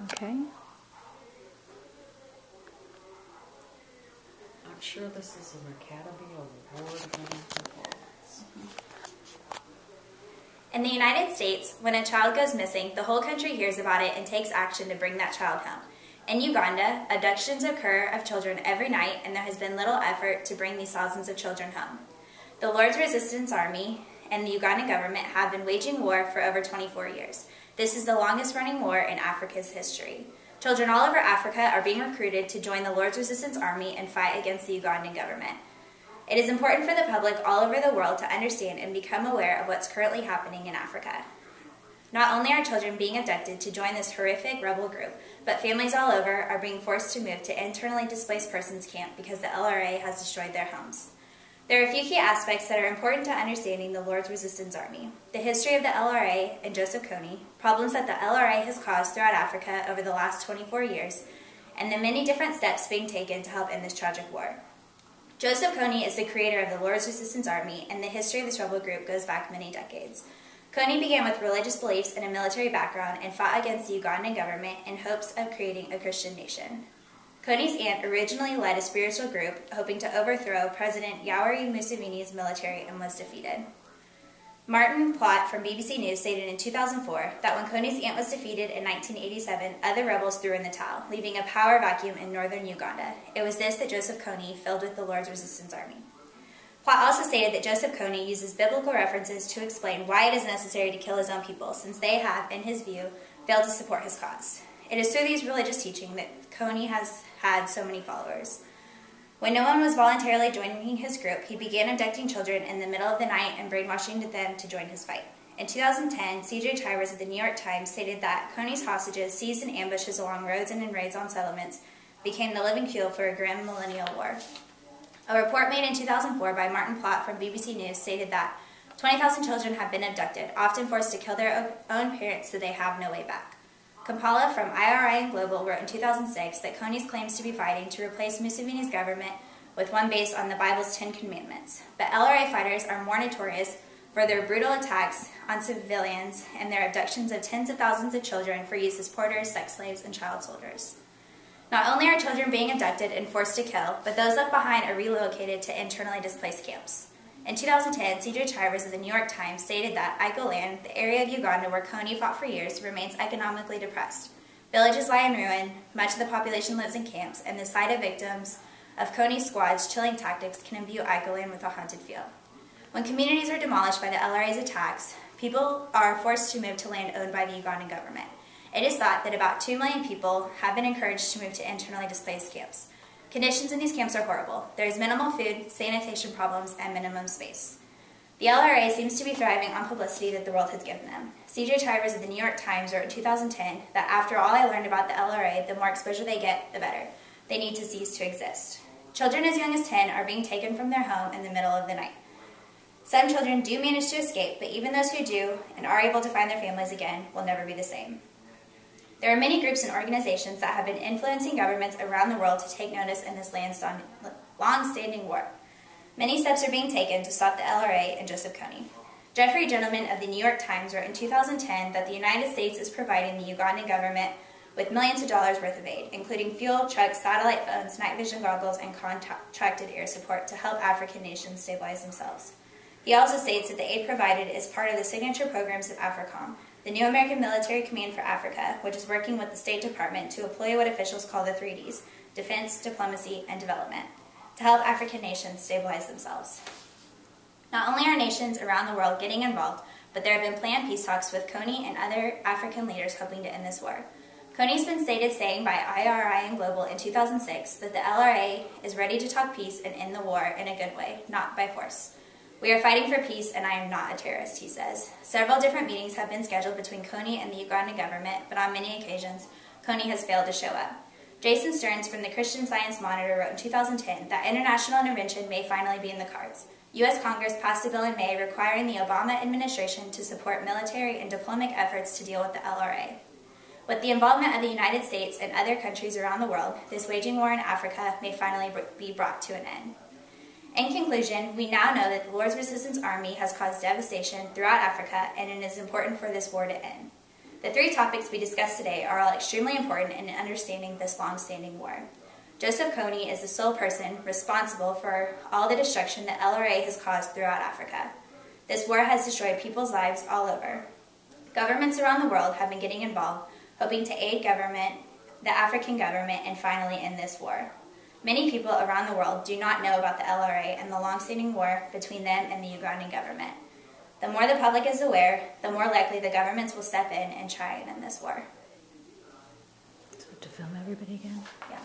Okay. I'm sure this is an Academy Award-winning performance. In the United States, when a child goes missing, the whole country hears about it and takes action to bring that child home. In Uganda, abductions occur of children every night, and there has been little effort to bring these thousands of children home. The Lord's Resistance Army and the Ugandan government have been waging war for over 24 years. This is the longest-running war in Africa's history. Children all over Africa are being recruited to join the Lord's Resistance Army and fight against the Ugandan government. It is important for the public all over the world to understand and become aware of what's currently happening in Africa. Not only are children being abducted to join this horrific rebel group, but families all over are being forced to move to internally displaced persons camp because the LRA has destroyed their homes. There are a few key aspects that are important to understanding the Lord's Resistance Army: the history of the LRA and Joseph Kony, problems that the LRA has caused throughout Africa over the last 24 years, and the many different steps being taken to help end this tragic war. Joseph Kony is the creator of the Lord's Resistance Army, and the history of this rebel group goes back many decades. Kony began with religious beliefs and a military background and fought against the Ugandan government in hopes of creating a Christian nation. Kony's aunt originally led a spiritual group hoping to overthrow President Yoweri Museveni's military and was defeated. Martin Plott from BBC News stated in 2004 that when Kony's aunt was defeated in 1987, other rebels threw in the towel, leaving a power vacuum in northern Uganda. It was this that Joseph Kony filled with the Lord's Resistance Army. Plott also stated that Joseph Kony uses biblical references to explain why it is necessary to kill his own people, since they have, in his view, failed to support his cause. It is through these religious teachings that Kony has had so many followers. When no one was voluntarily joining his group, he began abducting children in the middle of the night and brainwashing them to join his fight. In 2010, C.J. Chivers of the New York Times stated that Kony's hostages seized in ambushes along roads and in raids on settlements became the living fuel for a grand millennial war. A report made in 2004 by Martin Plott from BBC News stated that 20,000 children have been abducted, often forced to kill their own parents so they have no way back. Kampala from IRI and Global wrote in 2006 that Kony's claims to be fighting to replace Museveni's government with one based on the Bible's 10 Commandments. But LRA fighters are more notorious for their brutal attacks on civilians and their abductions of tens of thousands of children for use as porters, sex slaves, and child soldiers. Not only are children being abducted and forced to kill, but those left behind are relocated to internally displaced camps. In 2010, C.J. Chivers of the New York Times stated that Aiko Land, the area of Uganda where Kony fought for years, remains economically depressed. Villages lie in ruin, much of the population lives in camps, and the sight of victims of Kony's squad's chilling tactics can imbue Aiko Land with a haunted feel. When communities are demolished by the LRA's attacks, people are forced to move to land owned by the Ugandan government. It is thought that about 2 million people have been encouraged to move to internally displaced camps. Conditions in these camps are horrible. There is minimal food, sanitation problems, and minimum space. The LRA seems to be thriving on publicity that the world has given them. C.J. Chivers of the New York Times wrote in 2010 that after all I learned about the LRA, the more exposure they get, the better. They need to cease to exist. Children as young as 10 are being taken from their home in the middle of the night. Some children do manage to escape, but even those who do and are able to find their families again will never be the same. There are many groups and organizations that have been influencing governments around the world to take notice in this long-standing war. Many steps are being taken to stop the LRA and Joseph Kony. Jeffrey Gentleman of the New York Times wrote in 2010 that the United States is providing the Ugandan government with millions of dollars worth of aid, including fuel, trucks, satellite phones, night vision goggles, and contracted air support to help African nations stabilize themselves. He also states that the aid provided is part of the signature programs of AFRICOM, the new American Military Command for Africa, which is working with the State Department to employ what officials call the 3Ds, defense, diplomacy, and development, to help African nations stabilize themselves. Not only are nations around the world getting involved, but there have been planned peace talks with Kony and other African leaders hoping to end this war. Kony's been stated saying by IRI and Global in 2006 that the LRA is ready to talk peace and end the war in a good way, not by force. We are fighting for peace, and I am not a terrorist, he says. Several different meetings have been scheduled between Kony and the Ugandan government, but on many occasions, Kony has failed to show up. Jason Stearns from the Christian Science Monitor wrote in 2010 that international intervention may finally be in the cards. U.S. Congress passed a bill in May requiring the Obama administration to support military and diplomatic efforts to deal with the LRA. With the involvement of the United States and other countries around the world, this waging war in Africa may finally be brought to an end. In conclusion, we now know that the Lord's Resistance Army has caused devastation throughout Africa, and it is important for this war to end. The three topics we discussed today are all extremely important in understanding this long-standing war. Joseph Kony is the sole person responsible for all the destruction that LRA has caused throughout Africa. This war has destroyed people's lives all over. Governments around the world have been getting involved, hoping to aid the African government, and finally end this war. Many people around the world do not know about the LRA and the long-standing war between them and the Ugandan government. The more the public is aware, the more likely the governments will step in and try and end this war. So to film everybody again? Yeah.